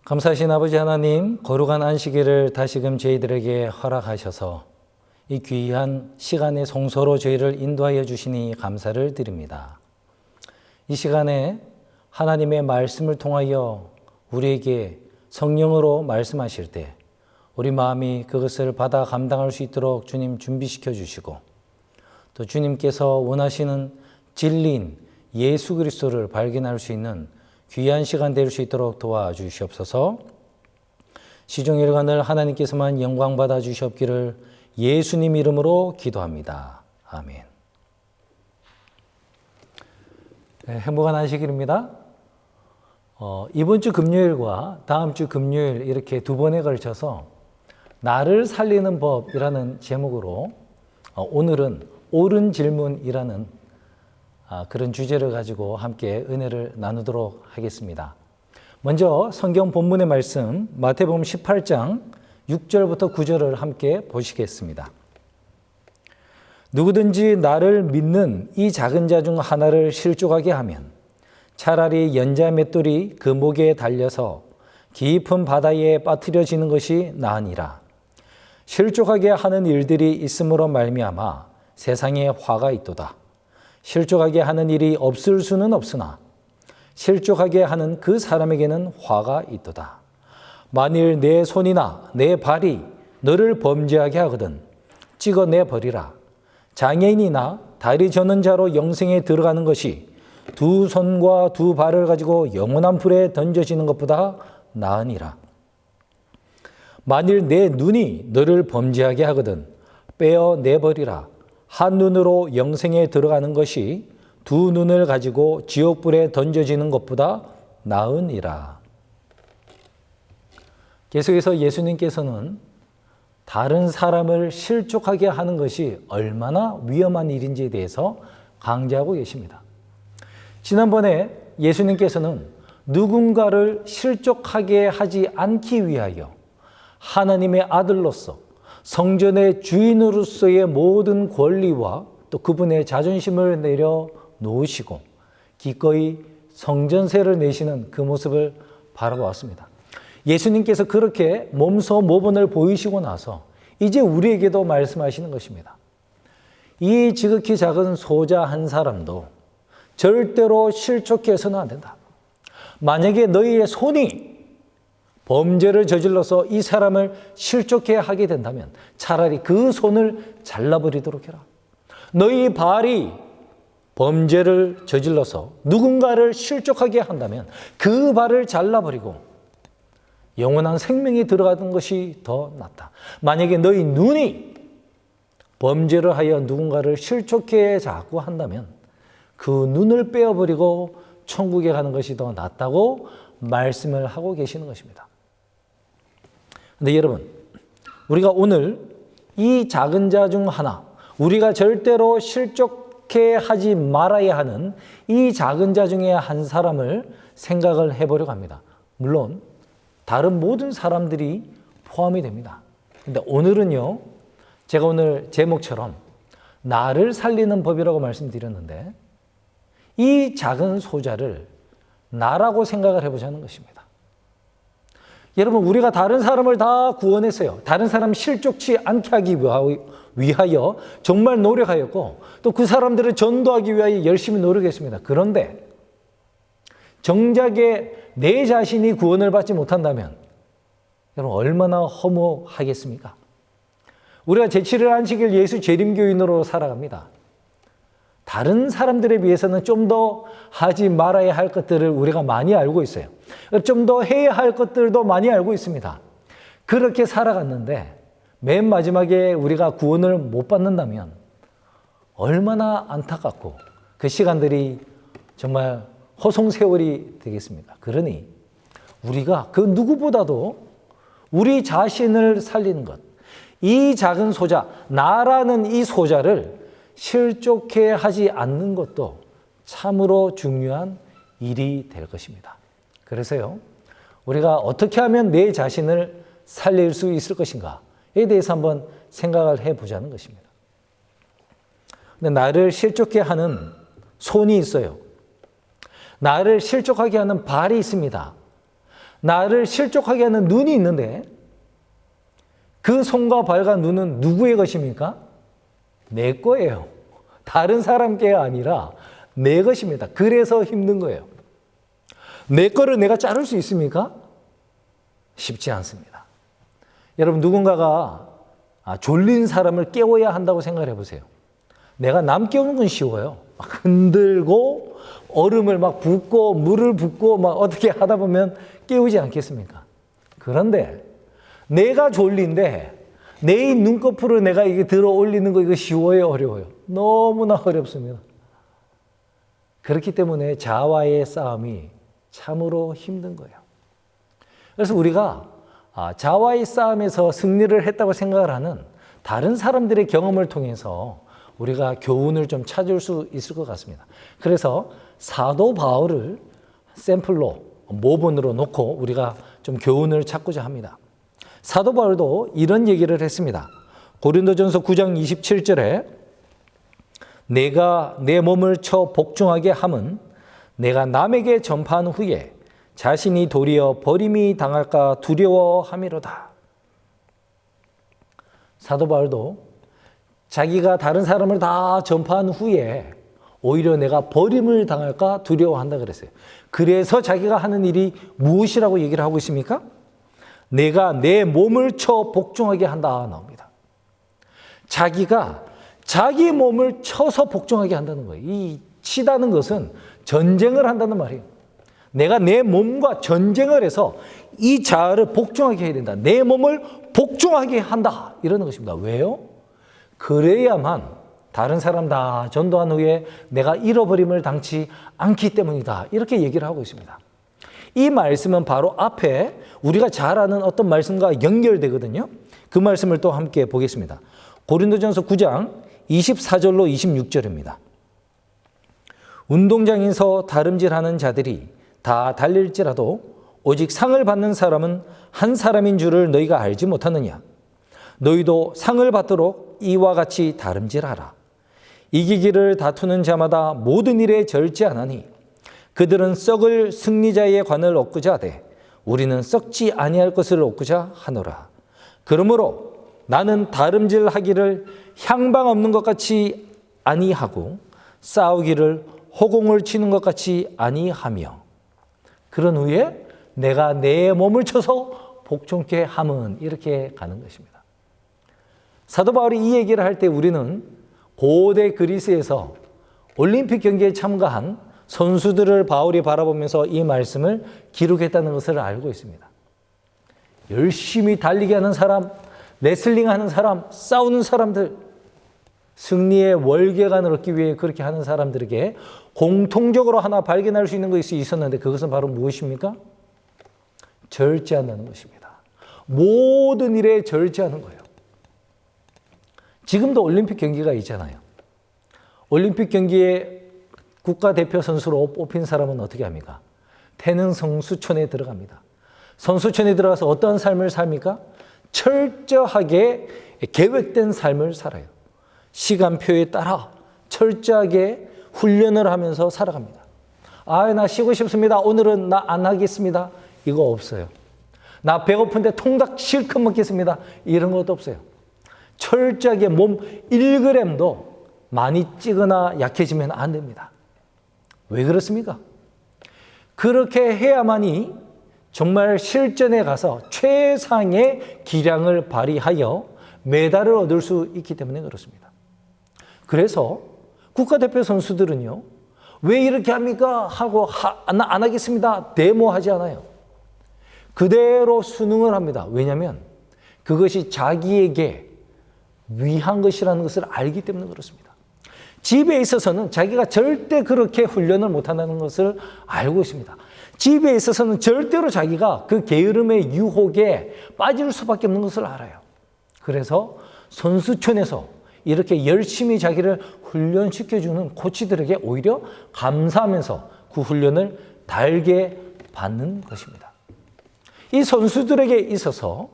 감사하신 아버지 하나님, 거룩한 안식일을 다시금 저희들에게 허락하셔서 이 귀한 시간의 성소로 저희를 인도하여 주시니 감사를 드립니다. 이 시간에 하나님의 말씀을 통하여 우리에게 성령으로 말씀하실 때 우리 마음이 그것을 받아 감당할 수 있도록 주님 준비시켜 주시고, 또 주님께서 원하시는 진리인 예수 그리스도를 발견할 수 있는 귀한 시간 될 수 있도록 도와주시옵소서. 시종일관을 하나님께서만 영광 받아 주시옵기를 예수님 이름으로 기도합니다. 아멘. 네, 행복한 안식일입니다. 이번 주 금요일과 다음 주 금요일 이렇게 두 번에 걸쳐서 나를 살리는 법이라는 제목으로 오늘은 옳은 질문이라는 그런 주제를 가지고 함께 은혜를 나누도록 하겠습니다. 먼저 성경 본문의 말씀 마태복음 18장 6절부터 9절을 함께 보시겠습니다. 누구든지 나를 믿는 이 작은 자 중 하나를 실족하게 하면 차라리 연자 맷돌이 그 목에 달려서 깊은 바다에 빠뜨려지는 것이 나으니라. 실족하게 하는 일들이 있음으로 말미암아 세상에 화가 있도다. 실족하게 하는 일이 없을 수는 없으나 실족하게 하는 그 사람에게는 화가 있도다. 만일 내 손이나 내 발이 너를 범죄하게 하거든 찍어내버리라. 장애인이나 다리 저는 자로 영생에 들어가는 것이 두 손과 두 발을 가지고 영원한 불에 던져지는 것보다 나으니라. 만일 내 눈이 너를 범죄하게 하거든 빼어내버리라. 한 눈으로 영생에 들어가는 것이 두 눈을 가지고 지옥불에 던져지는 것보다 나으니라. 계속해서 예수님께서는 다른 사람을 실족하게 하는 것이 얼마나 위험한 일인지에 대해서 강조하고 계십니다. 지난번에 예수님께서는 누군가를 실족하게 하지 않기 위하여 하나님의 아들로서 성전의 주인으로서의 모든 권리와 또 그분의 자존심을 내려놓으시고 기꺼이 성전세를 내시는 그 모습을 바라보았습니다. 예수님께서 그렇게 몸소 모본을 보이시고 나서 이제 우리에게도 말씀하시는 것입니다. 이 지극히 작은 소자 한 사람도 절대로 실족해서는 안 된다. 만약에 너희의 손이 범죄를 저질러서 이 사람을 실족해 하게 된다면 차라리 그 손을 잘라버리도록 해라. 너희 발이 범죄를 저질러서 누군가를 실족하게 한다면 그 발을 잘라버리고 영원한 생명이 들어가는 것이 더 낫다. 만약에 너희 눈이 범죄를 하여 누군가를 실족해 자꾸 한다면 그 눈을 빼어버리고 천국에 가는 것이 더 낫다고 말씀을 하고 계시는 것입니다. 근데 여러분, 우리가 오늘 이 작은 자 중 하나, 우리가 절대로 실족해 하지 말아야 하는 이 작은 자 중에 한 사람을 생각을 해보려고 합니다. 물론 다른 모든 사람들이 포함이 됩니다. 근데 오늘은요, 제가 오늘 제목처럼 나를 살리는 법이라고 말씀드렸는데 이 작은 소자를 나라고 생각을 해보자는 것입니다. 여러분, 우리가 다른 사람을 다 구원했어요. 다른 사람 실족치 않게 하기 위하여 정말 노력하였고 또 그 사람들을 전도하기 위하여 열심히 노력했습니다. 그런데 정작에 내 자신이 구원을 받지 못한다면 여러분 얼마나 허무하겠습니까? 우리가 제7일 안식일 예수 재림교인으로 살아갑니다. 다른 사람들에 비해서는 좀 더 하지 말아야 할 것들을 우리가 많이 알고 있어요. 좀 더 해야 할 것들도 많이 알고 있습니다. 그렇게 살아갔는데 맨 마지막에 우리가 구원을 못 받는다면 얼마나 안타깝고 그 시간들이 정말 허송세월이 되겠습니까? 그러니 우리가 그 누구보다도 우리 자신을 살리는 것, 이 작은 소자, 나라는 이 소자를 실족해 하지 않는 것도 참으로 중요한 일이 될 것입니다. 그래서요, 우리가 어떻게 하면 내 자신을 살릴 수 있을 것인가에 대해서 한번 생각을 해보자는 것입니다. 근데 나를 실족해 하는 손이 있어요. 나를 실족하게 하는 발이 있습니다. 나를 실족하게 하는 눈이 있는데 그 손과 발과 눈은 누구의 것입니까? 내 거예요. 다른 사람 게 아니라 내 것입니다. 그래서 힘든 거예요. 내 거를 내가 자를 수 있습니까? 쉽지 않습니다. 여러분, 누군가가 졸린 사람을 깨워야 한다고 생각을 해보세요. 내가 남 깨우는 건 쉬워요. 막 흔들고 얼음을 막 붓고 물을 붓고 막 어떻게 하다 보면 깨우지 않겠습니까? 그런데 내가 졸린데 내 눈꺼풀을 내가 이게 들어 올리는 거 이거 쉬워요, 어려워요? 너무나 어렵습니다. 그렇기 때문에 자아와의 싸움이 참으로 힘든 거예요. 그래서 우리가 자아와의 싸움에서 승리를 했다고 생각을 하는 다른 사람들의 경험을 통해서 우리가 교훈을 좀 찾을 수 있을 것 같습니다. 그래서 사도 바울을 샘플로 모본으로 놓고 우리가 좀 교훈을 찾고자 합니다. 사도 바울도 이런 얘기를 했습니다. 고린도전서 9장 27절에 내가 내 몸을 쳐 복종하게 함은 내가 남에게 전파한 후에 자신이 도리어 버림이 당할까 두려워함이로다. 사도 바울도 자기가 다른 사람을 다 전파한 후에 오히려 내가 버림을 당할까 두려워한다 그랬어요. 그래서 자기가 하는 일이 무엇이라고 얘기를 하고 있습니까? 내가 내 몸을 쳐 복종하게 한다 나옵니다. 자기가 자기 몸을 쳐서 복종하게 한다는 거예요. 이 치다는 것은 전쟁을 한다는 말이에요. 내가 내 몸과 전쟁을 해서 이 자아를 복종하게 해야 된다. 내 몸을 복종하게 한다. 이러는 것입니다. 왜요? 그래야만 다른 사람 다 전도한 후에 내가 잃어버림을 당치 않기 때문이다. 이렇게 얘기를 하고 있습니다. 이 말씀은 바로 앞에 우리가 잘 아는 어떤 말씀과 연결되거든요. 그 말씀을 또 함께 보겠습니다. 고린도전서 9장 24절로 26절입니다. 운동장에서 다름질하는 자들이 다 달릴지라도 오직 상을 받는 사람은 한 사람인 줄을 너희가 알지 못하느냐. 너희도 상을 받도록 이와 같이 다름질하라. 이기기를 다투는 자마다 모든 일에 절제하나니 그들은 썩을 승리자의 관을 얻고자 하되 우리는 썩지 아니할 것을 얻고자 하노라. 그러므로 나는 다름질하기를 향방 없는 것 같이 아니하고 싸우기를 호공을 치는 것 같이 아니하며 그런 후에 내가 내 몸을 쳐서 복종케 함은 이렇게 가는 것입니다. 사도 바울이 이 얘기를 할 때 우리는 고대 그리스에서 올림픽 경기에 참가한 선수들을 바울이 바라보면서 이 말씀을 기록했다는 것을 알고 있습니다. 열심히 달리게 하는 사람, 레슬링 하는 사람, 싸우는 사람들, 승리의 월계관을 얻기 위해 그렇게 하는 사람들에게 공통적으로 하나 발견할 수 있는 것이 있었는데 그것은 바로 무엇입니까? 절제한다는 것입니다. 모든 일에 절제하는 거예요. 지금도 올림픽 경기가 있잖아요. 올림픽 경기에 국가대표 선수로 뽑힌 사람은 어떻게 합니까? 태릉 선수촌에 들어갑니다. 선수촌에 들어가서 어떤 삶을 삽니까? 철저하게 계획된 삶을 살아요. 시간표에 따라 철저하게 훈련을 하면서 살아갑니다. 나 쉬고 싶습니다. 오늘은 나 안 하겠습니다. 이거 없어요. 나 배고픈데 통닭 실컷 먹겠습니다. 이런 것도 없어요. 철저하게 몸 1g도 많이 찌거나 약해지면 안 됩니다. 왜 그렇습니까? 그렇게 해야만이 정말 실전에 가서 최상의 기량을 발휘하여 메달을 얻을 수 있기 때문에 그렇습니다. 그래서 국가대표 선수들은요, 왜 이렇게 합니까? 하고 안 하겠습니다. 데모하지 않아요. 그대로 수능을 합니다. 왜냐하면 그것이 자기에게 위한 것이라는 것을 알기 때문에 그렇습니다. 집에 있어서는 자기가 절대 그렇게 훈련을 못한다는 것을 알고 있습니다. 집에 있어서는 절대로 자기가 그 게으름의 유혹에 빠질 수밖에 없는 것을 알아요. 그래서 선수촌에서 이렇게 열심히 자기를 훈련시켜주는 코치들에게 오히려 감사하면서 그 훈련을 달게 받는 것입니다. 이 선수들에게 있어서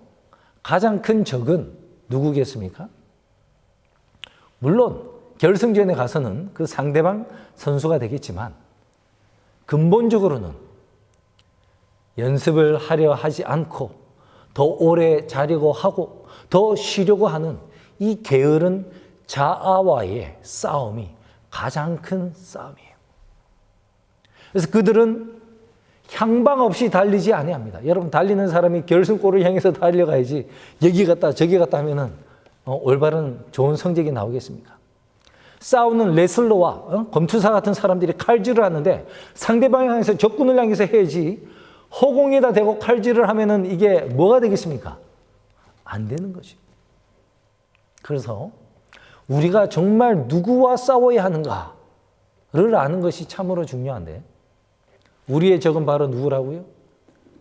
가장 큰 적은 누구겠습니까? 물론 결승전에 가서는 그 상대방 선수가 되겠지만 근본적으로는 연습을 하려 하지 않고 더 오래 자려고 하고 더 쉬려고 하는 이 게으른 자아와의 싸움이 가장 큰 싸움이에요. 그래서 그들은 향방 없이 달리지 아니합니다. 여러분, 달리는 사람이 결승골을 향해서 달려가야지 여기 갔다 저기 갔다 하면은 올바른 좋은 성적이 나오겠습니까? 싸우는 레슬러와 검투사 같은 사람들이 칼질을 하는데 상대방을 향해서 적군을 향해서 해야지 허공에다 대고 칼질을 하면은 이게 뭐가 되겠습니까? 안 되는 거지. 그래서 우리가 정말 누구와 싸워야 하는가를 아는 것이 참으로 중요한데 우리의 적은 바로 누구라고요?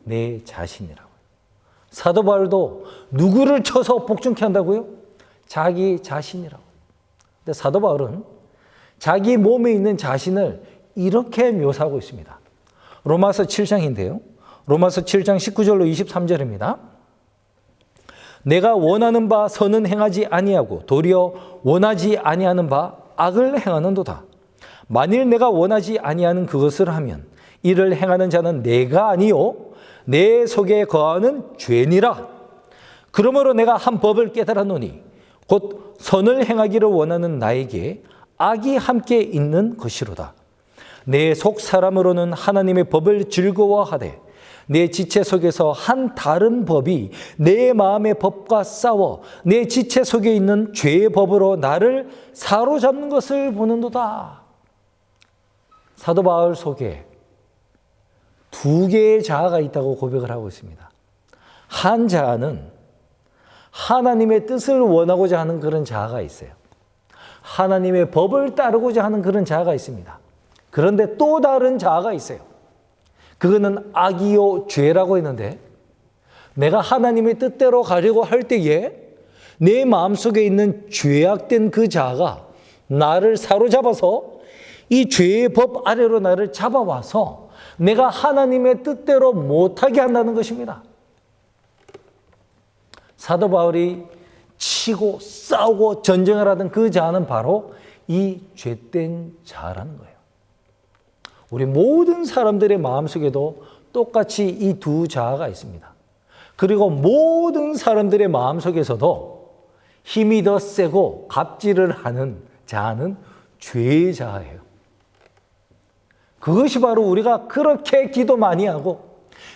내 자신이라고요. 사도 바울도 누구를 쳐서 복종케 한다고요? 자기 자신이라고. 근데 사도 바울은 자기 몸에 있는 자신을 이렇게 묘사하고 있습니다. 로마서 7장인데요. 로마서 7장 19절로 23절입니다. 내가 원하는 바 선은 행하지 아니하고 도리어 원하지 아니하는 바 악을 행하는도다. 만일 내가 원하지 아니하는 그것을 하면 이를 행하는 자는 내가 아니요 내 속에 거하는 죄니라. 그러므로 내가 한 법을 깨달았노니 곧 선을 행하기를 원하는 나에게 악이 함께 있는 것이로다. 내 속 사람으로는 하나님의 법을 즐거워하되 내 지체 속에서 한 다른 법이 내 마음의 법과 싸워 내 지체 속에 있는 죄의 법으로 나를 사로잡는 것을 보는도다. 사도 바울 속에 두 개의 자아가 있다고 고백을 하고 있습니다. 한 자아는 하나님의 뜻을 원하고자 하는 그런 자아가 있어요. 하나님의 법을 따르고자 하는 그런 자아가 있습니다. 그런데 또 다른 자아가 있어요. 그거는 악이요 죄라고 했는데 내가 하나님의 뜻대로 가려고 할 때에 내 마음속에 있는 죄악된 그 자아가 나를 사로잡아서 이 죄의 법 아래로 나를 잡아와서 내가 하나님의 뜻대로 못하게 한다는 것입니다. 사도 바울이 치고 싸우고 전쟁을 하던 그 자아는 바로 이 죄된 자아라는 거예요. 우리 모든 사람들의 마음속에도 똑같이 이 두 자아가 있습니다. 그리고 모든 사람들의 마음속에서도 힘이 더 세고 갑질을 하는 자아는 죄의 자아예요. 그것이 바로 우리가 그렇게 기도 많이 하고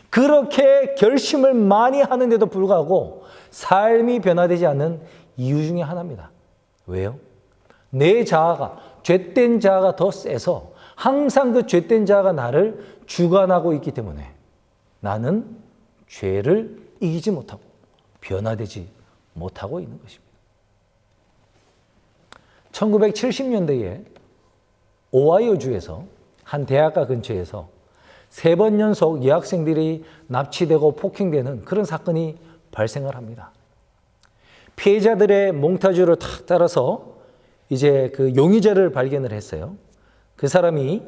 그렇게 결심을 많이 하는데도 불구하고 삶이 변화되지 않는 이유 중에 하나입니다. 왜요? 내 자아가, 죄된 자아가 더 세서 항상 그 죄된 자아가 나를 주관하고 있기 때문에 나는 죄를 이기지 못하고 변화되지 못하고 있는 것입니다. 1970년대에 오하이오주에서 한 대학가 근처에서 3번 연속 여학생들이 납치되고 폭행되는 그런 사건이 발생을 합니다. 피해자들의 몽타주를 탁 따라서 이제 그 용의자를 발견을 했어요. 그 사람이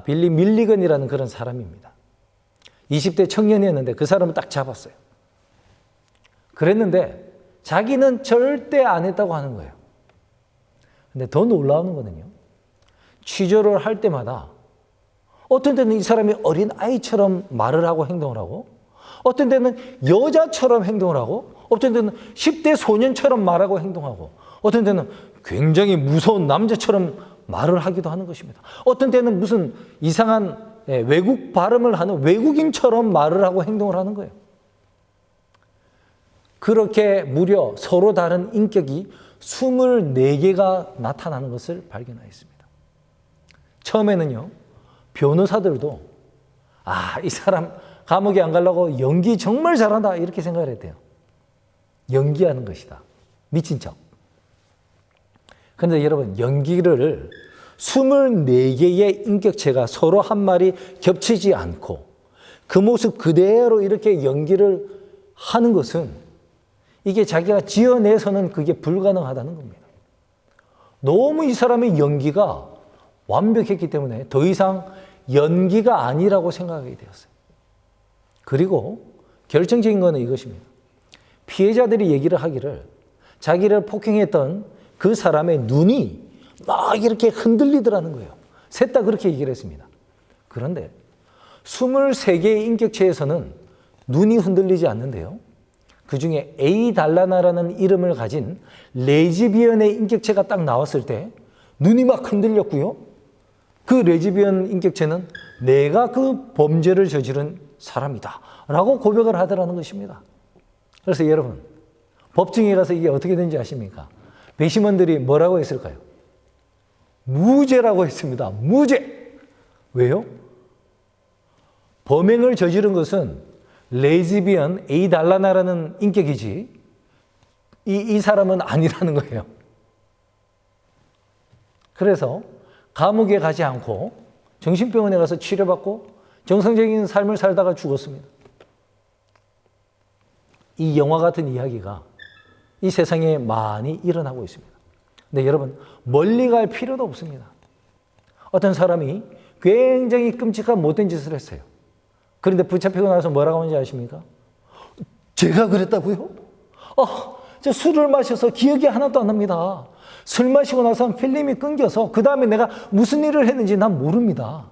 빌리 밀리건이라는 그런 사람입니다. 20대 청년이었는데 그 사람을 딱 잡았어요. 그랬는데 자기는 절대 안 했다고 하는 거예요. 근데 더 놀라운 거는요. 취조를 할 때마다 어떤 때는 이 사람이 어린 아이처럼 말을 하고 행동을 하고, 어떤 때는 여자처럼 행동을 하고, 어떤 때는 10대 소년처럼 말하고 행동하고, 어떤 때는 굉장히 무서운 남자처럼 말을 하기도 하는 것입니다. 어떤 때는 무슨 이상한 외국 발음을 하는 외국인처럼 말을 하고 행동을 하는 거예요. 그렇게 무려 서로 다른 인격이 24개가 나타나는 것을 발견하였습니다. 처음에는요, 변호사들도 이 사람 감옥에 안 가려고 연기 정말 잘한다 이렇게 생각을 했대요. 연기하는 것이다. 미친 척. 그런데 여러분, 연기를 24개의 인격체가 서로 한 말이 겹치지 않고 그 모습 그대로 이렇게 연기를 하는 것은 이게 자기가 지어내서는 그게 불가능하다는 겁니다. 너무 이 사람의 연기가 완벽했기 때문에 더 이상 연기가 아니라고 생각하게 되었어요. 그리고 결정적인 것은 이것입니다. 피해자들이 얘기를 하기를 자기를 폭행했던 그 사람의 눈이 막 이렇게 흔들리더라는 거예요. 셋 다 그렇게 얘기를 했습니다. 그런데 23개의 인격체에서는 눈이 흔들리지 않는데요. 그 중에 에이달라나라는 이름을 가진 레즈비언의 인격체가 딱 나왔을 때 눈이 막 흔들렸고요. 그 레즈비언 인격체는 내가 그 범죄를 저지른 사람이다 라고 고백을 하더라는 것입니다. 그래서 여러분, 법정에 가서 이게 어떻게 된지 아십니까? 배심원들이 뭐라고 했을까요? 무죄라고 했습니다. 무죄! 왜요? 범행을 저지른 것은 레즈비언 에이달라나라는 인격이지 이 사람은 아니라는 거예요. 그래서 감옥에 가지 않고 정신병원에 가서 치료받고 정상적인 삶을 살다가 죽었습니다. 이 영화 같은 이야기가 이 세상에 많이 일어나고 있습니다. 근데 여러분, 멀리 갈 필요도 없습니다. 어떤 사람이 굉장히 끔찍한 못된 짓을 했어요. 그런데 붙잡히고 나서 뭐라고 하는지 아십니까? 제가 그랬다고요? 저 술을 마셔서 기억이 하나도 안 납니다. 술 마시고 나서 필름이 끊겨서 그 다음에 내가 무슨 일을 했는지 난 모릅니다.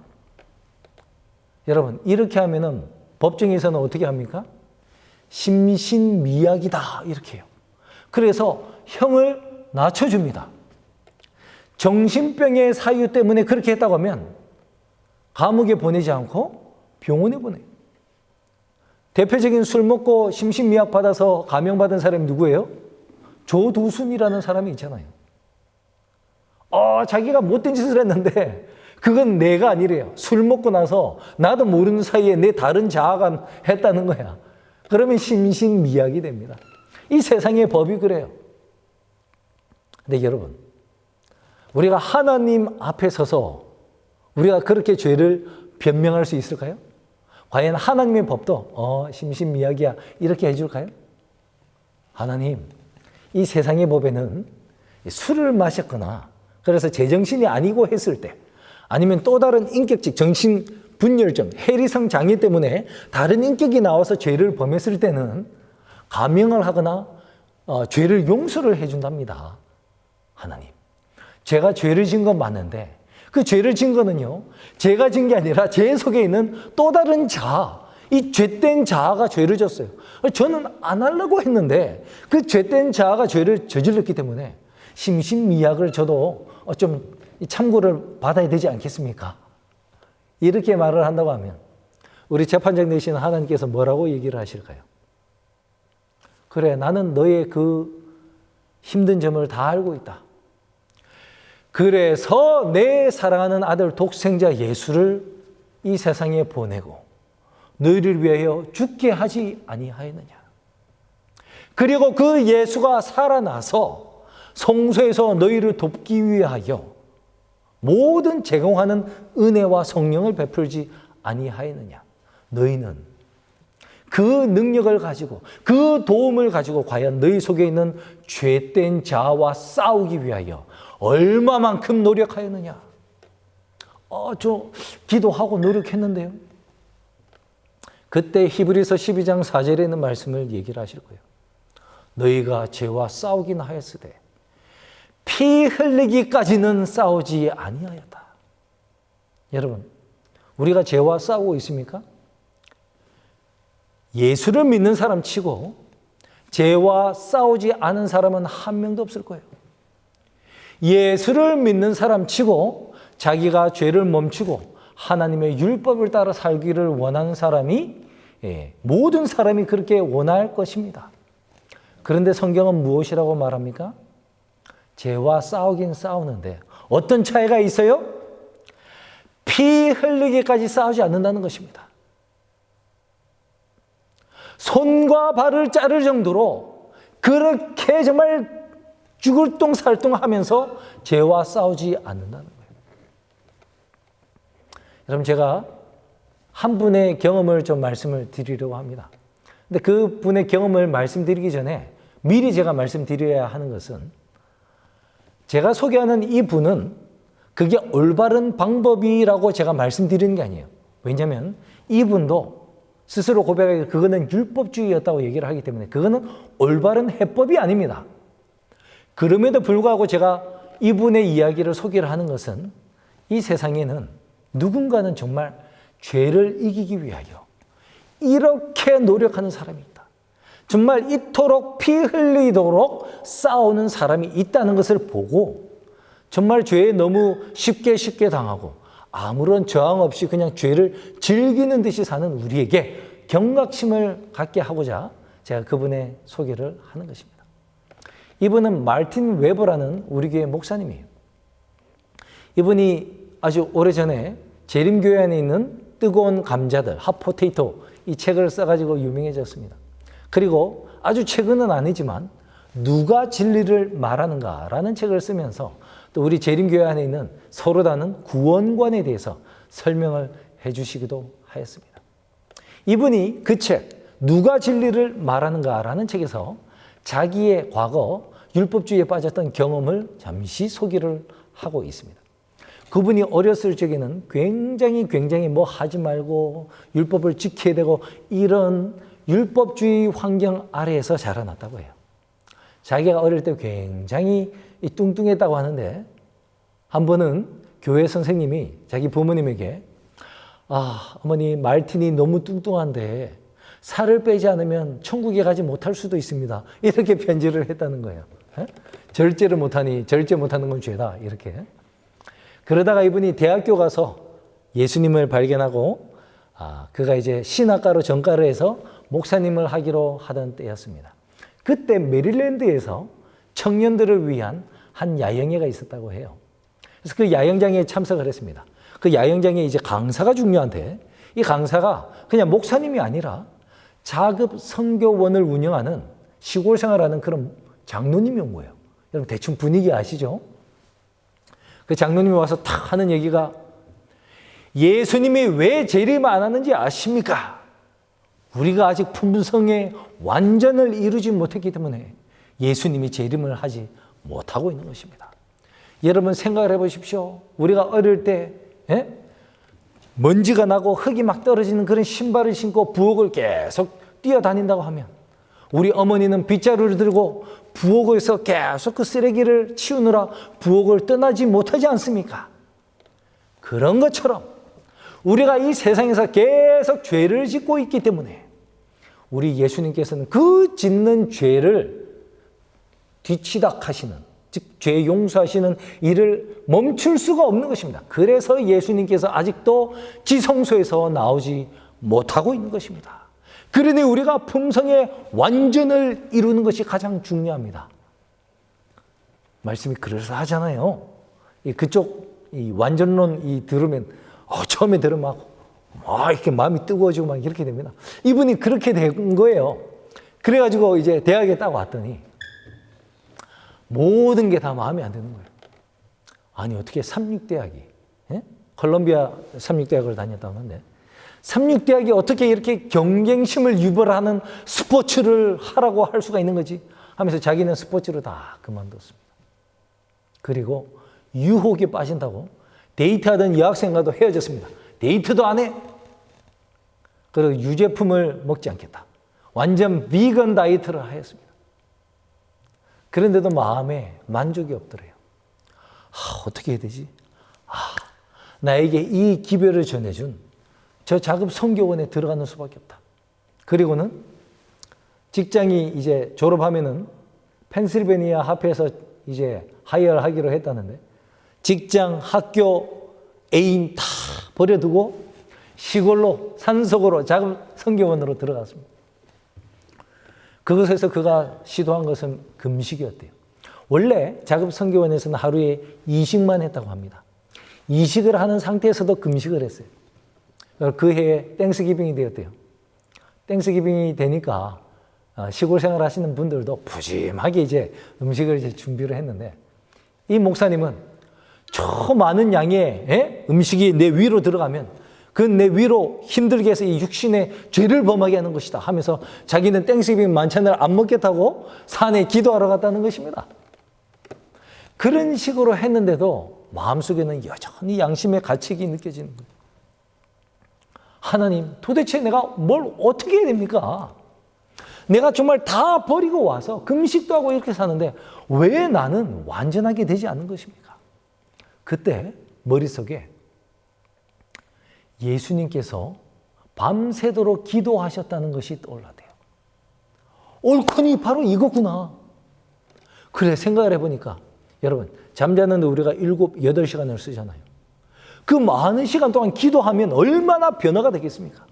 여러분, 이렇게 하면은 법정에서는 어떻게 합니까? 심신미약이다 이렇게 해요. 그래서 형을 낮춰줍니다. 정신병의 사유 때문에 그렇게 했다고 하면 감옥에 보내지 않고 병원에 보내요. 대표적인 술 먹고 심신미약 받아서 감형받은 사람이 누구예요? 조두순이라는 사람이 있잖아요. 자기가 못된 짓을 했는데 그건 내가 아니래요. 술 먹고 나서 나도 모르는 사이에 내 다른 자아가 했다는 거야. 그러면 심신미약이 됩니다. 이 세상의 법이 그래요. 근데 여러분, 우리가 하나님 앞에 서서 우리가 그렇게 죄를 변명할 수 있을까요? 과연 하나님의 법도 심신미약이야 이렇게 해줄까요? 하나님, 이 세상의 법에는 술을 마셨거나 그래서 제정신이 아니고 했을 때 아니면 또 다른 인격적 정신분열증, 해리성 장애 때문에 다른 인격이 나와서 죄를 범했을 때는 감형을 하거나 죄를 용서를 해준답니다. 하나님, 제가 죄를 진 건 맞는데 그 죄를 진 거는요, 제가 진 게 아니라 제 속에 있는 또 다른 자아, 이 죄된 자아가 죄를 졌어요. 저는 안 하려고 했는데 그 죄된 자아가 죄를 저질렀기 때문에 심신미약을 저도 좀 참고를 받아야 되지 않겠습니까? 이렇게 말을 한다고 하면 우리 재판장 되시는 하나님께서 뭐라고 얘기를 하실까요? 그래, 나는 너의 그 힘든 점을 다 알고 있다. 그래서 내 사랑하는 아들 독생자 예수를 이 세상에 보내고 너희를 위하여 죽게 하지 아니하였느냐. 그리고 그 예수가 살아나서 성소에서 너희를 돕기 위하여 모든 제공하는 은혜와 성령을 베풀지 아니하였느냐. 너희는 그 능력을 가지고 그 도움을 가지고 과연 너희 속에 있는 죄된 자아와 싸우기 위하여 얼마만큼 노력하였느냐? 저 기도하고 노력했는데요. 그때 히브리서 12장 4절에 있는 말씀을 얘기를 하실 거예요. 너희가 죄와 싸우긴 하였으되 피 흘리기까지는 싸우지 아니하였다. 여러분, 우리가 죄와 싸우고 있습니까? 예수를 믿는 사람 치고 죄와 싸우지 않은 사람은 한 명도 없을 거예요. 예수를 믿는 사람 치고 자기가 죄를 멈추고 하나님의 율법을 따라 살기를 원하는 사람이 모든 사람이 그렇게 원할 것입니다. 그런데 성경은 무엇이라고 말합니까? 죄와 싸우긴 싸우는데 어떤 차이가 있어요? 피 흘리기까지 싸우지 않는다는 것입니다. 손과 발을 자를 정도로 그렇게 정말 죽을 똥살똥 하면서 죄와 싸우지 않는다는 거예요. 여러분, 제가 한 분의 경험을 좀 말씀을 드리려고 합니다. 근데 그 분의 경험을 말씀드리기 전에 미리 제가 말씀드려야 하는 것은 제가 소개하는 이 분은 그게 올바른 방법이라고 제가 말씀드리는 게 아니에요. 왜냐하면 이분도 스스로 고백하기에 그거는 율법주의였다고 얘기를 하기 때문에 그거는 올바른 해법이 아닙니다. 그럼에도 불구하고 제가 이분의 이야기를 소개를 하는 것은 이 세상에는 누군가는 정말 죄를 이기기 위하여 이렇게 노력하는 사람이 있다. 정말 이토록 피 흘리도록 싸우는 사람이 있다는 것을 보고 정말 죄에 너무 쉽게 당하고 아무런 저항 없이 그냥 죄를 즐기는 듯이 사는 우리에게 경각심을 갖게 하고자 제가 그분의 소개를 하는 것입니다. 이분은 마르틴 웨버라는 우리 교회 목사님이에요. 이분이 아주 오래전에 재림교회 안에 있는 뜨거운 감자들, 핫포테이토 이 책을 써가지고 유명해졌습니다. 그리고 아주 최근은 아니지만 누가 진리를 말하는가라는 책을 쓰면서 또 우리 재림교회 안에 있는 서로 다른 구원관에 대해서 설명을 해주시기도 하였습니다. 이분이 그 책, 누가 진리를 말하는가라는 책에서 자기의 과거 율법주의에 빠졌던 경험을 잠시 소개를 하고 있습니다. 그분이 어렸을 적에는 굉장히 뭐 하지 말고 율법을 지켜야 되고 이런 율법주의 환경 아래에서 자라났다고 해요. 자기가 어릴 때 굉장히 뚱뚱했다고 하는데 한 번은 교회 선생님이 자기 부모님에게 어머니 마르틴이 너무 뚱뚱한데 살을 빼지 않으면 천국에 가지 못할 수도 있습니다. 이렇게 편지를 했다는 거예요. 절제를 못하니 절제 못하는 건 죄다. 이렇게. 그러다가 이분이 대학교 가서 예수님을 발견하고 그가 이제 신학과로 전과를 해서 목사님을 하기로 하던 때였습니다. 그때 메릴랜드에서 청년들을 위한 한 야영회가 있었다고 해요. 그래서 그 야영장에 참석을 했습니다. 그 야영장에 이제 강사가 중요한데 이 강사가 그냥 목사님이 아니라 자급 선교원을 운영하는 시골 생활하는 그런 장로님이 온 거예요. 여러분 대충 분위기 아시죠? 그 장로님이 와서 탁 하는 얘기가 예수님이 왜 재림 안 하는지 아십니까? 우리가 아직 품성의 완전을 이루지 못했기 때문에 예수님이 재림을 하지 못하고 있는 것입니다. 여러분 생각을 해보십시오. 우리가 어릴 때 먼지가 나고 흙이 막 떨어지는 그런 신발을 신고 부엌을 계속 뛰어다닌다고 하면 우리 어머니는 빗자루를 들고 부엌에서 계속 그 쓰레기를 치우느라 부엌을 떠나지 못하지 않습니까? 그런 것처럼 우리가 이 세상에서 계속 죄를 짓고 있기 때문에 우리 예수님께서는 그 짓는 죄를 뒤치닥하시는, 즉 죄 용서하시는 일을 멈출 수가 없는 것입니다. 그래서 예수님께서 아직도 지성소에서 나오지 못하고 있는 것입니다. 그러니 우리가 품성의 완전을 이루는 것이 가장 중요합니다. 말씀이 그래서 하잖아요. 그쪽 완전론 들으면 처음에 들으면 막 이렇게 마음이 뜨거워지고 막 이렇게 됩니다. 이분이 그렇게 된 거예요. 그래가지고 이제 대학에 딱 왔더니 모든 게 다 마음에 안 드는 거예요. 아니 어떻게 삼육대학이 콜롬비아 삼육대학을 다녔다고 하는데 삼육대학이 어떻게 이렇게 경쟁심을 유발하는 스포츠를 하라고 할 수가 있는 거지? 하면서 자기는 스포츠를 다 그만뒀습니다. 그리고 유혹에 빠진다고 데이트하던 여학생과도 헤어졌습니다. 데이트도 안 해. 그리고 유제품을 먹지 않겠다. 완전 비건 다이어트를 하였습니다. 그런데도 마음에 만족이 없더래요. 어떻게 해야 되지? 나에게 이 기별을 전해준 저 작은 선교원에 들어가는 수밖에 없다. 그리고는 직장이 이제 졸업하면은 펜실베니아 합해서 이제 하이어를 하기로 했다는데 직장, 학교, 애인 다 버려두고 시골로 산속으로 작은 선교원으로 들어갔습니다. 그곳에서 그가 시도한 것은 금식이었대요. 원래 작은 선교원에서는 하루에 이식만 했다고 합니다. 이식을 하는 상태에서도 금식을 했어요. 그 해에 땡스기빙이 되었대요. 땡스기빙이 되니까 시골 생활 하시는 분들도 푸짐하게 이제 음식을 이제 준비를 했는데 이 목사님은 저 많은 양의 음식이 내 위로 들어가면 그 내 위로 힘들게 해서 이 육신의 죄를 범하게 하는 것이다 하면서 자기는 땡스기빙 만찬을 안 먹겠다고 산에 기도하러 갔다는 것입니다. 그런 식으로 했는데도 마음속에는 여전히 양심의 가책이 느껴지는 거예요. 하나님, 도대체 내가 뭘 어떻게 해야 됩니까? 내가 정말 다 버리고 와서 금식도 하고 이렇게 사는데 왜 나는 완전하게 되지 않는 것입니까? 그때 머릿속에 예수님께서 밤새도록 기도하셨다는 것이 떠올랐대요. 옳거니 바로 이거구나. 그래, 생각을 해보니까 여러분, 잠자는데 우리가 7, 8시간을 쓰잖아요. 그 많은 시간 동안 기도하면 얼마나 변화가 되겠습니까?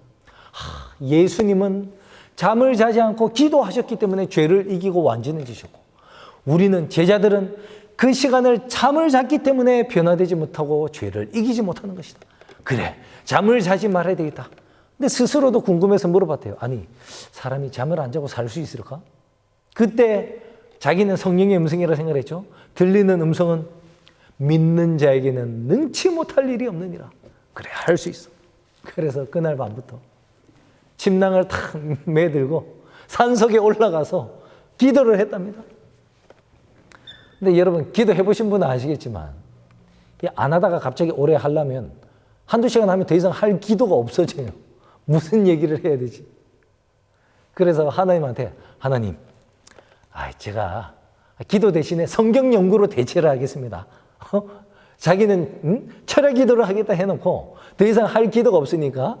예수님은 잠을 자지 않고 기도하셨기 때문에 죄를 이기고 완전해지셨고 우리는 제자들은 그 시간을 잠을 잤기 때문에 변화되지 못하고 죄를 이기지 못하는 것이다. 그래, 잠을 자지 말아야 되겠다. 근데 스스로도 궁금해서 물어봤대요. 아니, 사람이 잠을 안 자고 살 수 있을까? 그때 자기는 성령의 음성이라 생각했죠. 들리는 음성은 믿는 자에게는 능치 못할 일이 없느니라. 그래, 할 수 있어. 그래서 그날 밤부터 침낭을 탁 매들고 산속에 올라가서 기도를 했답니다. 근데 여러분, 기도해 보신 분은 아시겠지만 안 하다가 갑자기 오래 하려면 한두 시간 하면 더 이상 할 기도가 없어져요. 무슨 얘기를 해야 되지? 그래서 하나님한테 하나님, 제가 기도 대신에 성경 연구로 대체를 하겠습니다. 자기는 철학 기도를 하겠다 해놓고 더 이상 할 기도가 없으니까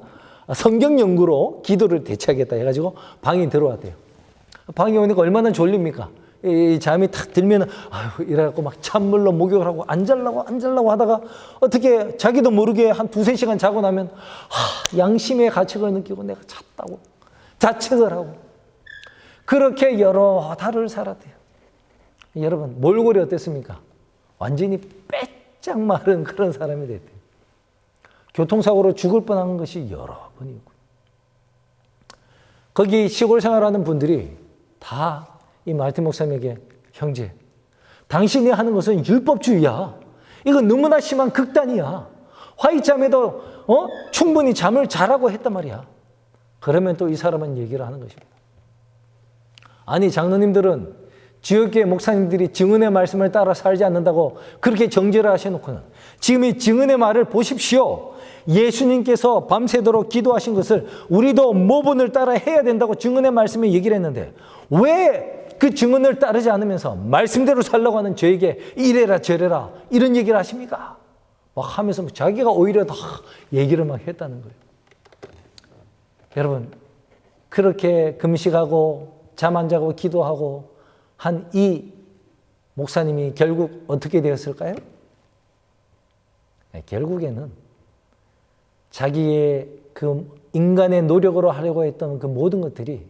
성경 연구로 기도를 대체하겠다 해가지고 방에 들어왔대요. 방에 오니까 얼마나 졸립니까? 이 잠이 탁 들면은 이래갖고 막 찬물로 목욕을 하고 앉으려고 하다가 어떻게 자기도 모르게 한 2-3시간 자고 나면 양심의 가책을 느끼고 내가 잤다고 자책을 하고 그렇게 여러 달을 살았대요. 여러분, 몰골이 어땠습니까? 완전히 빼짝 마른 그런 사람이 됐대요. 교통사고로 죽을 뻔한 것이 여러 번이고 거기 시골 생활하는 분들이 다 이 말틴 목사님에게 형제, 당신이 하는 것은 율법주의야. 이건 너무나 심한 극단이야. 화이잠에도 충분히 잠을 자라고 했단 말이야. 그러면 또 이 사람은 얘기를 하는 것입니다. 아니, 장로님들은 지역교회 목사님들이 증언의 말씀을 따라 살지 않는다고 그렇게 정죄를 하셔놓고는 지금 이 증언의 말을 보십시오. 예수님께서 밤새도록 기도하신 것을 우리도 모본을 따라 해야 된다고 증언의 말씀에 얘기를 했는데 왜 그 증언을 따르지 않으면서 말씀대로 살라고 하는 저에게 이래라 저래라 이런 얘기를 하십니까? 막 하면서 자기가 오히려 다 얘기를 막 했다는 거예요. 여러분, 그렇게 금식하고 잠 안 자고 기도하고 한 이 목사님이 결국 어떻게 되었을까요? 결국에는 자기의 그 인간의 노력으로 하려고 했던 그 모든 것들이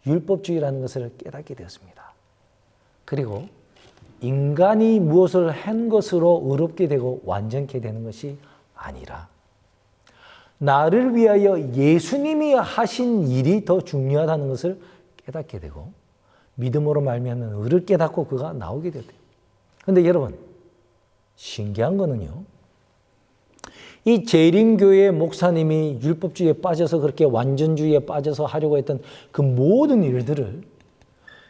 율법주의라는 것을 깨닫게 되었습니다. 그리고 인간이 무엇을 한 것으로 의롭게 되고 완전케 되는 것이 아니라 나를 위하여 예수님이 하신 일이 더 중요하다는 것을 깨닫게 되고 믿음으로 말미암아 의를 깨닫고 그가 나오게 됐대요. 그런데 여러분, 신기한 거는요. 이 재림교회 목사님이 율법주의에 빠져서 그렇게 완전주의에 빠져서 하려고 했던 그 모든 일들을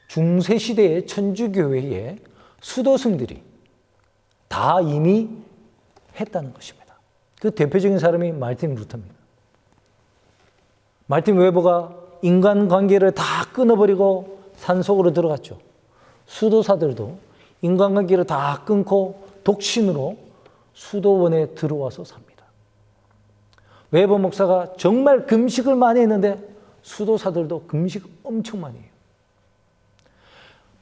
중세시대의 천주교회의 수도승들이 다 이미 했다는 것입니다. 그 대표적인 사람이 말틴 루터입니다. 말틴 웨버가 인간관계를 다 끊어버리고 산속으로 들어갔죠. 수도사들도 인간관계를 다 끊고 독신으로 수도원에 들어와서 삽니다. 웨버 목사가 정말 금식을 많이 했는데 수도사들도 금식 엄청 많이 해요.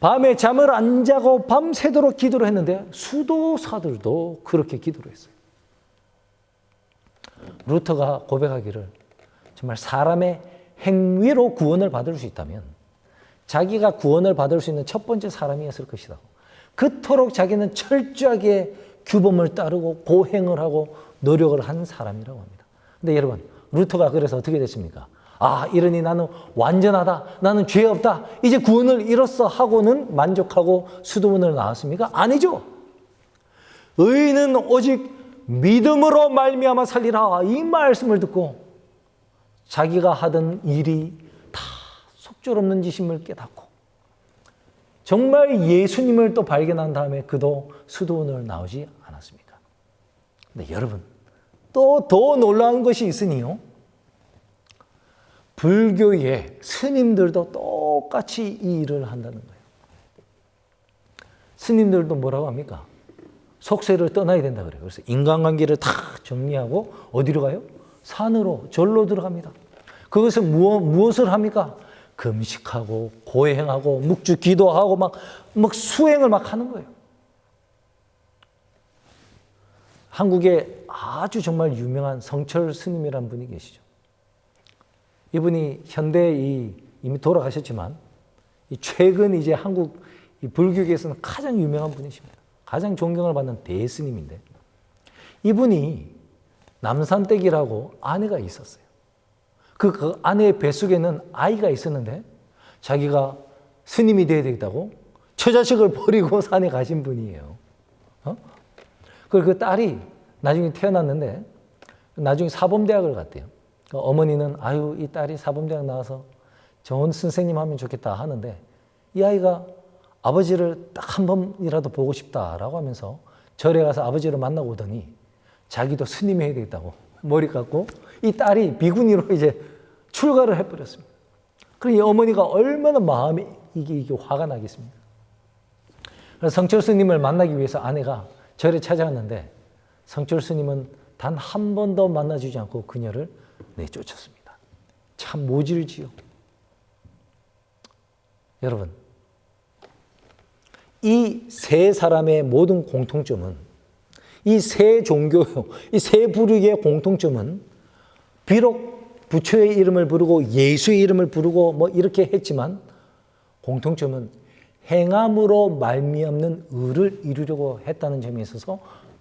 밤에 잠을 안 자고 밤새도록 기도를 했는데 수도사들도 그렇게 기도를 했어요. 루터가 고백하기를 정말 사람의 행위로 구원을 받을 수 있다면 자기가 구원을 받을 수 있는 첫 번째 사람이었을 것이다. 그토록 자기는 철저하게 규범을 따르고 고행을 하고 노력을 한 사람이라고 합니다. 근데 여러분, 루터가 그래서 어떻게 됐습니까? 아, 이러니 나는 완전하다. 나는 죄 없다. 이제 구원을 이뤘어 하고는 만족하고 수도원을 나왔습니까? 아니죠. 의인은 오직 믿음으로 말미암아 살리라. 이 말씀을 듣고 자기가 하던 일이 다 속절없는 짓임을 깨닫고 정말 예수님을 또 발견한 다음에 그도 수도원을 나오지 않았습니까? 근데 여러분, 또 더 놀라운 것이 있으니요. 불교의 스님들도 똑같이 이 일을 한다는 거예요. 스님들도 뭐라고 합니까? 속세를 떠나야 된다 그래요. 그래서 인간관계를 다 정리하고 어디로 가요? 산으로, 절로 들어갑니다. 그것은 무엇을 합니까? 금식하고 고행하고 묵주 기도하고 막 수행을 막 하는 거예요. 한국에 아주 정말 유명한 성철 스님이라는 분이 계시죠. 이분이 현대에 이미 돌아가셨지만 최근 이제 한국 불교계에서는 가장 유명한 분이십니다. 가장 존경을 받는 대스님인데 이분이 남산댁이라고 아내가 있었어요. 그 아내의 뱃속에는 아이가 있었는데 자기가 스님이 되어야 되겠다고 처자식을 버리고 산에 가신 분이에요. 그 딸이 나중에 태어났는데 나중에 사범대학을 갔대요. 어머니는 아유 이 딸이 사범대학 나와서 좋은 선생님 하면 좋겠다 하는데 이 아이가 아버지를 딱 한 번이라도 보고 싶다라고 하면서 절에 가서 아버지를 만나고 오더니 자기도 스님이 해야 되겠다고 머리 깎고 이 딸이 비구니로 이제 출가를 해버렸습니다. 그러니 어머니가 얼마나 마음이 이게 화가 나겠습니까? 그래서 성철 스님을 만나기 위해서 아내가 절에 찾아갔는데 성철 스님은 단 한 번도 만나주지 않고 그녀를 내쫓았습니다. 참 모질지요. 여러분, 이 세 사람의 모든 공통점은 이 세 종교, 이 세 부류의 공통점은 비록 부처의 이름을 부르고 예수의 이름을 부르고 뭐 이렇게 했지만 공통점은 행함으로 말미암는 의를 이루려고 했다는 점에 있어서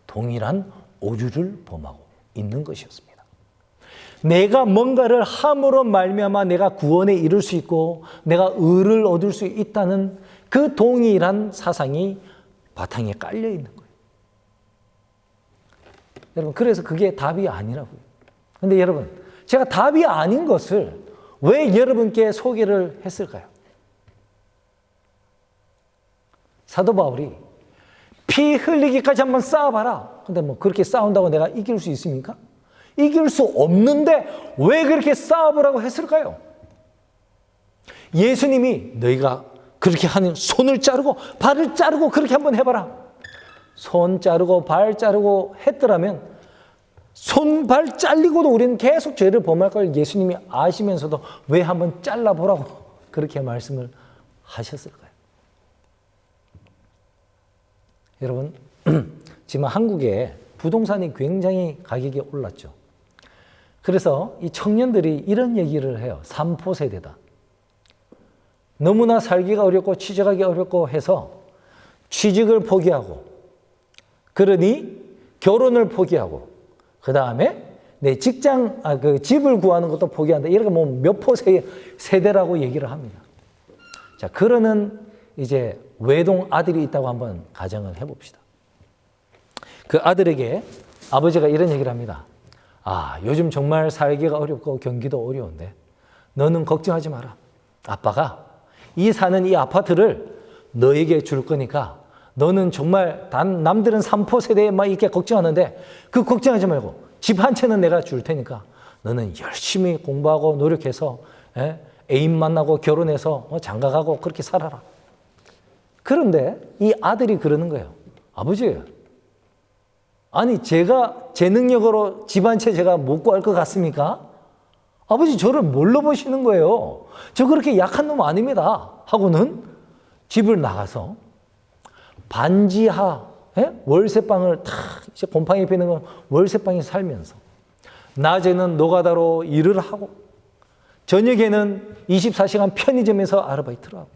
동일한 오류를 범하고 있는 것이었습니다. 내가 뭔가를 함으로 말미암아 내가 구원에 이를 수 있고 내가 의를 얻을 수 있다는 그 동일한 사상이 바탕에 깔려 있는 거예요. 여러분, 그래서 그게 답이 아니라고요. 그런데 여러분, 제가 답이 아닌 것을 왜 여러분께 소개를 했을까요? 사도 바울이 피 흘리기까지 한번 싸워봐라. 근데 뭐 그렇게 싸운다고 내가 이길 수 있습니까? 이길 수 없는데 왜 그렇게 싸워보라고 했을까요? 예수님이 너희가 그렇게 하는 손을 자르고 발을 자르고 그렇게 한번 해봐라. 손 자르고 발 자르고 했더라면 손, 발 잘리고도 우리는 계속 죄를 범할 걸 예수님이 아시면서도 왜 한번 잘라보라고 그렇게 말씀을 하셨을까요? 여러분, 지금 한국에 부동산이 굉장히 가격이 올랐죠. 그래서 이 청년들이 이런 얘기를 해요. 삼포 세대다. 너무나 살기가 어렵고 취직하기 어렵고 해서 취직을 포기하고 그러니 결혼을 포기하고 그 다음에 내 직장, 집을 구하는 것도 포기한다. 이렇게 뭐 몇 포 세대라고 얘기를 합니다. 자, 그러는 이제 외동 아들이 있다고 한번 가정을 해봅시다. 그 아들에게 아버지가 이런 얘기를 합니다. 요즘 정말 살기가 어렵고 경기도 어려운데 너는 걱정하지 마라. 아빠가 이 사는 이 아파트를 너에게 줄 거니까 너는 정말 남들은 3포 세대에 막 이렇게 걱정하는데 그 걱정하지 말고 집 한 채는 내가 줄 테니까 너는 열심히 공부하고 노력해서 애인 만나고 결혼해서 장가가고 그렇게 살아라. 그런데 이 아들이 그러는 거예요. 아버지, 아니 제가 제 능력으로 집 한 채 제가 못 구할 것 같습니까? 아버지 저를 뭘로 보시는 거예요? 저 그렇게 약한 놈 아닙니다. 하고는 집을 나가서 반지하 월세방을 탁 이제 곰팡이 피는 건 월세방에 살면서 낮에는 노가다로 일을 하고 저녁에는 24시간 편의점에서 아르바이트를 하고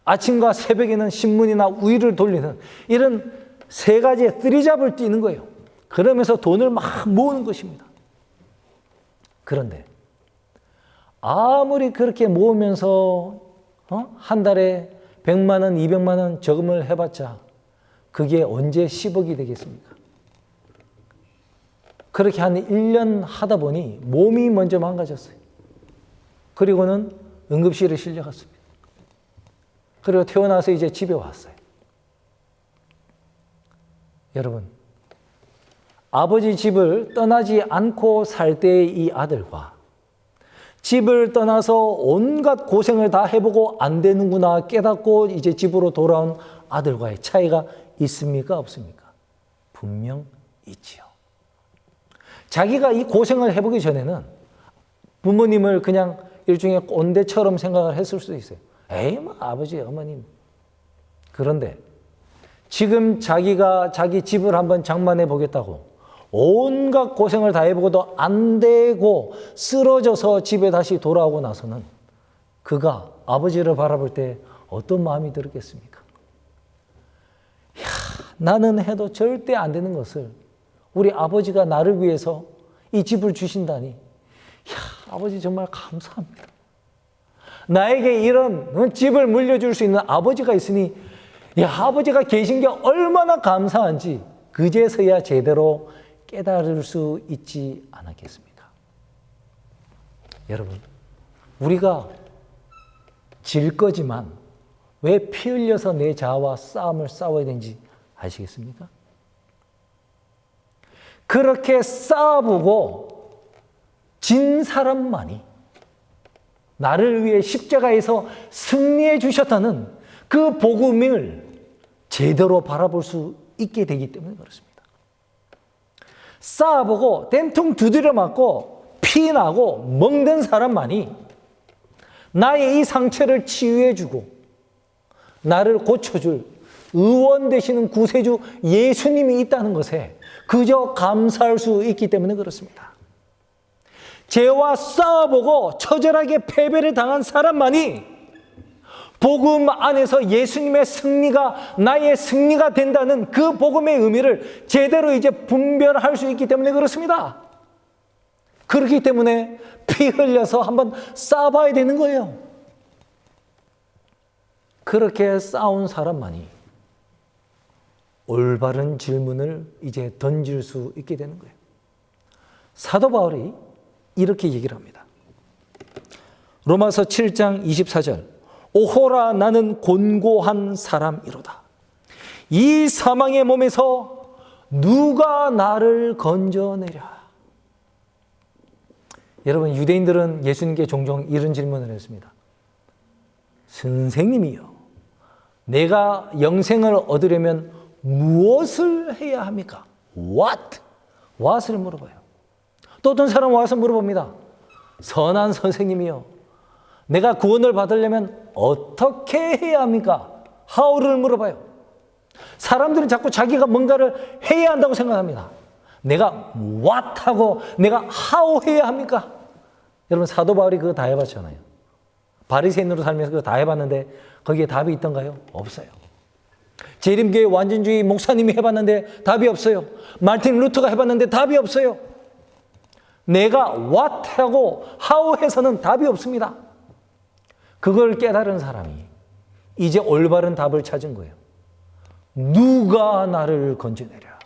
아침과 새벽에는 신문이나 우유를 돌리는 이런 세 가지의 쓰리잡을 뛰는 거예요. 그러면서 돈을 막 모으는 것입니다. 그런데 아무리 그렇게 모으면서 한 달에 100만 원, 200만 원 저금을 해봤자 그게 언제 10억이 되겠습니까? 그렇게 한 1년 하다 보니 몸이 먼저 망가졌어요. 그리고는 응급실에 실려갔습니다. 그리고 태어나서 이제 집에 왔어요. 여러분, 아버지 집을 떠나지 않고 살 때의 이 아들과 집을 떠나서 온갖 고생을 다 해보고 안 되는구나 깨닫고 이제 집으로 돌아온 아들과의 차이가 있습니까? 없습니까? 분명 있지요. 자기가 이 고생을 해보기 전에는 부모님을 그냥 일종의 꼰대처럼 생각을 했을 수도 있어요. 에이, 뭐 아버지, 어머님. 그런데 지금 자기가 자기 집을 한번 장만해 보겠다고 온갖 고생을 다 해보고도 안 되고 쓰러져서 집에 다시 돌아오고 나서는 그가 아버지를 바라볼 때 어떤 마음이 들었겠습니까? 이야, 나는 해도 절대 안 되는 것을 우리 아버지가 나를 위해서 이 집을 주신다니, 이야, 아버지 정말 감사합니다. 나에게 이런 집을 물려줄 수 있는 아버지가 있으니 야, 아버지가 계신 게 얼마나 감사한지 그제서야 제대로 깨달을 수 있지 않았겠습니까? 여러분, 우리가 질 거지만 왜 피 흘려서 내 자아와 싸움을 싸워야 되는지 아시겠습니까? 그렇게 싸워보고 진 사람만이 나를 위해 십자가에서 승리해 주셨다는 그 복음을 제대로 바라볼 수 있게 되기 때문에 그렇습니다. 싸워보고 된통 두드려 맞고 피나고 멍든 사람만이 나의 이 상처를 치유해주고 나를 고쳐줄 의원 되시는 구세주 예수님이 있다는 것에 그저 감사할 수 있기 때문에 그렇습니다. 죄와 싸워보고 처절하게 패배를 당한 사람만이 복음 안에서 예수님의 승리가 나의 승리가 된다는 그 복음의 의미를 제대로 이제 분별할 수 있기 때문에 그렇습니다. 그렇기 때문에 피 흘려서 한번 싸워봐야 되는 거예요. 그렇게 싸운 사람만이 올바른 질문을 이제 던질 수 있게 되는 거예요. 사도 바울이 이렇게 얘기를 합니다. 로마서 7장 24절. 오호라 나는 곤고한 사람이로다. 이 사망의 몸에서 누가 나를 건져내랴. 여러분, 유대인들은 예수님께 종종 이런 질문을 했습니다. 선생님이요, 내가 영생을 얻으려면 무엇을 해야 합니까? What? what을 물어봐요. 또 어떤 사람은 와서 물어봅니다. 선한 선생님이요, 내가 구원을 받으려면 어떻게 해야 합니까? how를 물어봐요. 사람들은 자꾸 자기가 뭔가를 해야 한다고 생각합니다. 내가 what 하고 내가 how 해야 합니까? 여러분, 사도 바울이 그거 다 해봤잖아요. 바리새인으로 살면서 그거 다 해봤는데 거기에 답이 있던가요? 없어요. 재림교회 완전주의 목사님이 해봤는데 답이 없어요. 마틴 루터가 해봤는데 답이 없어요. 내가 what 하고 how 해서는 답이 없습니다. 그걸 깨달은 사람이 이제 올바른 답을 찾은 거예요. 누가 나를 건져내랴.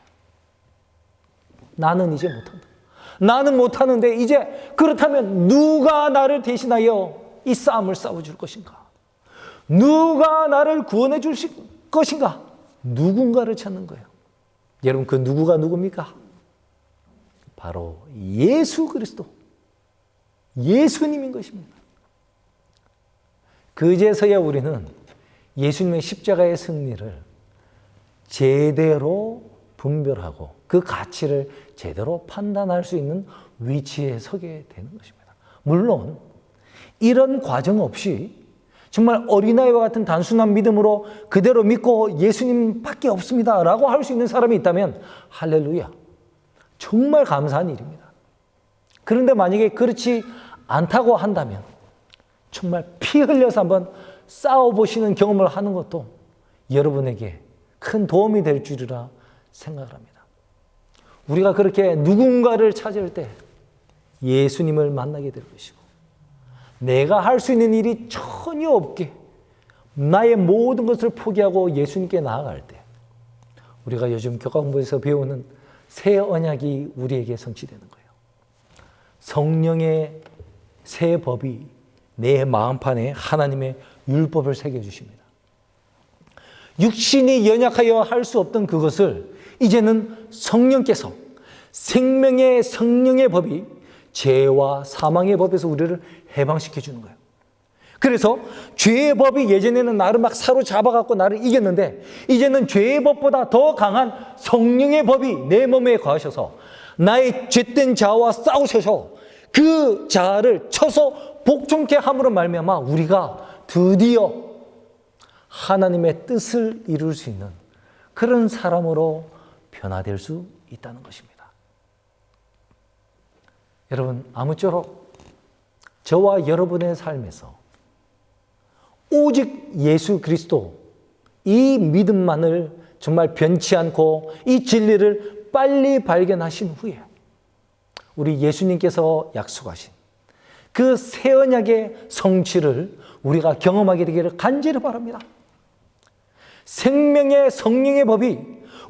나는 이제 못한다. 나는 못하는데 이제 그렇다면 누가 나를 대신하여 이 싸움을 싸워줄 것인가? 누가 나를 구원해 줄 것인가? 누군가를 찾는 거예요. 여러분, 그 누구가 누굽니까? 바로 예수 그리스도, 예수님인 것입니다. 그제서야 우리는 예수님의 십자가의 승리를 제대로 분별하고 그 가치를 제대로 판단할 수 있는 위치에 서게 되는 것입니다. 물론 이런 과정 없이 정말 어린아이와 같은 단순한 믿음으로 그대로 믿고 예수님밖에 없습니다 라고 할 수 있는 사람이 있다면 할렐루야, 정말 감사한 일입니다. 그런데 만약에 그렇지 않다고 한다면 정말 피 흘려서 한번 싸워보시는 경험을 하는 것도 여러분에게 큰 도움이 될 줄이라 생각을 합니다. 우리가 그렇게 누군가를 찾을 때 예수님을 만나게 될 것이고, 내가 할 수 있는 일이 전혀 없게 나의 모든 것을 포기하고 예수님께 나아갈 때 우리가 요즘 교과 공부에서 배우는 새 언약이 우리에게 성취되는 거예요. 성령의 새 법이 내 마음판에 하나님의 율법을 새겨주십니다. 육신이 연약하여 할 수 없던 그것을 이제는 성령께서, 생명의 성령의 법이 죄와 사망의 법에서 우리를 해방시켜 주는 거예요. 그래서 죄의 법이 예전에는 나를 막 사로잡아갖고 나를 이겼는데 이제는 죄의 법보다 더 강한 성령의 법이 내 몸에 거하셔서 나의 죄된 자와 싸우셔서 그 자를 쳐서 복종케 함으로 말미암아 우리가 드디어 하나님의 뜻을 이룰 수 있는 그런 사람으로 변화될 수 있다는 것입니다. 여러분, 아무쪼록 저와 여러분의 삶에서 오직 예수 그리스도, 이 믿음만을 정말 변치 않고 이 진리를 빨리 발견하신 후에 우리 예수님께서 약속하신 그 새 언약의 성취를 우리가 경험하게 되기를 간절히 바랍니다. 생명의 성령의 법이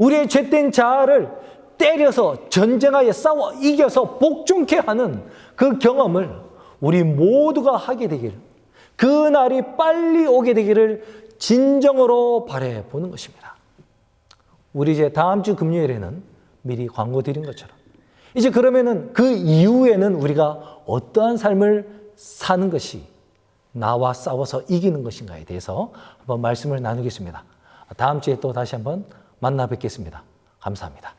우리의 죄된 자아를 때려서 전쟁하여 싸워 이겨서 복종케 하는 그 경험을 우리 모두가 하게 되기를, 그 날이 빨리 오게 되기를 진정으로 바라보는 것입니다. 우리 이제 다음 주 금요일에는 미리 광고 드린 것처럼 이제 그러면은 그 이후에는 우리가 어떠한 삶을 사는 것이 나와 싸워서 이기는 것인가에 대해서 한번 말씀을 나누겠습니다. 다음 주에 또 다시 한번 만나 뵙겠습니다. 감사합니다.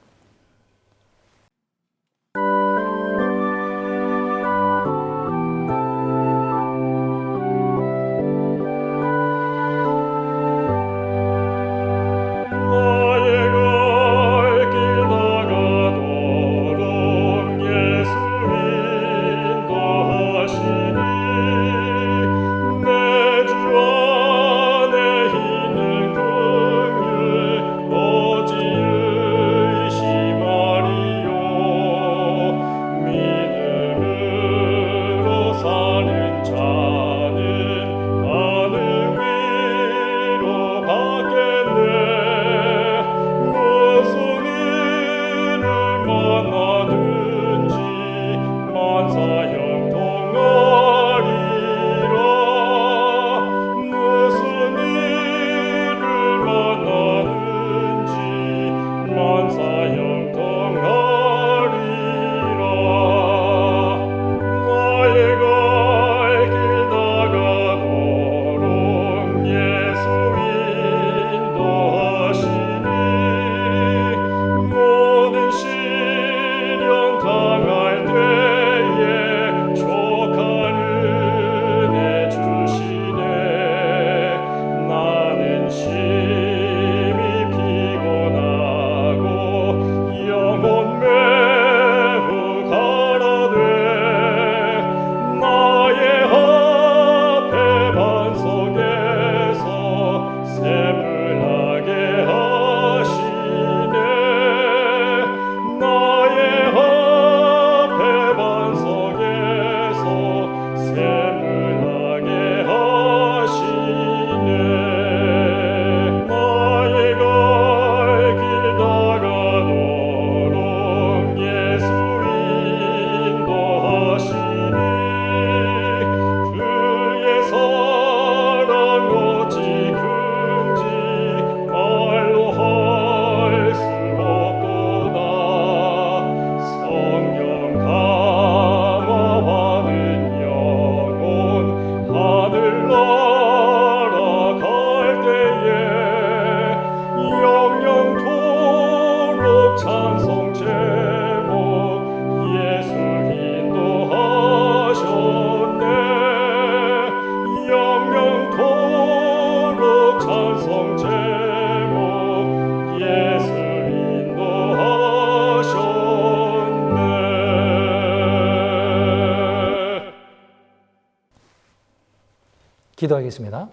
기도하겠습니다.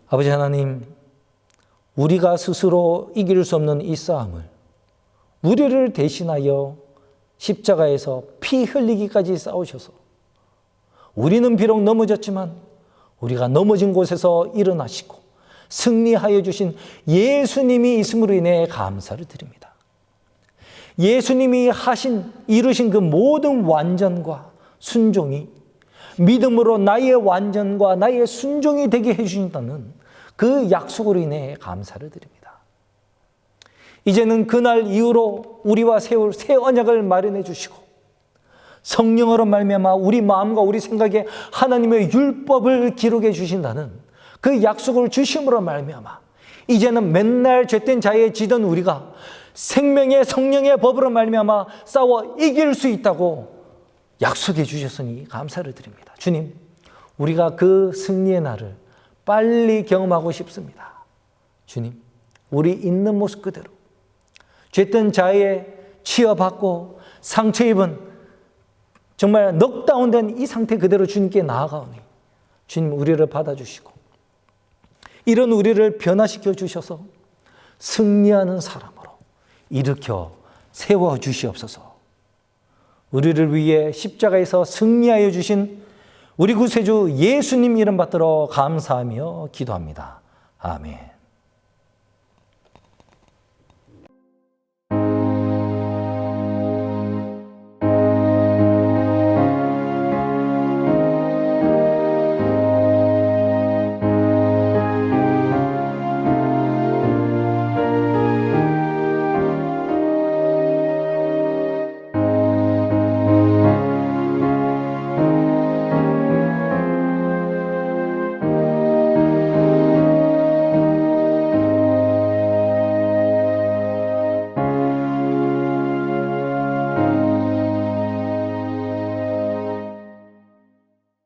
아버지 하나님, 우리가 스스로 이길 수 없는 이 싸움을 우리를 대신하여 십자가에서 피 흘리기까지 싸우셔서 우리는 비록 넘어졌지만 우리가 넘어진 곳에서 일어나시고 승리하여 주신 예수님이 있음으로 인해 감사를 드립니다. 예수님이 이루신 그 모든 완전과 순종이 믿음으로 나의 완전과 나의 순종이 되게 해주신다는 그 약속으로 인해 감사를 드립니다. 이제는 그날 이후로 우리와 세울 새 언약을 마련해 주시고 성령으로 말미암아 우리 마음과 우리 생각에 하나님의 율법을 기록해 주신다는 그 약속을 주심으로 말미암아 이제는 맨날 죄된 자에 지던 우리가 생명의 성령의 법으로 말미암아 싸워 이길 수 있다고 약속해 주셨으니 감사를 드립니다. 주님, 우리가 그 승리의 날을 빨리 경험하고 싶습니다. 주님, 우리 있는 모습 그대로 죄된 자에 치여받고 상처 입은 정말 넉다운된 이 상태 그대로 주님께 나아가오니 주님 우리를 받아주시고 이런 우리를 변화시켜 주셔서 승리하는 사람으로 일으켜 세워주시옵소서. 우리를 위해 십자가에서 승리하여 주신 우리 구세주 예수님 이름 받들어 감사하며 기도합니다. 아멘.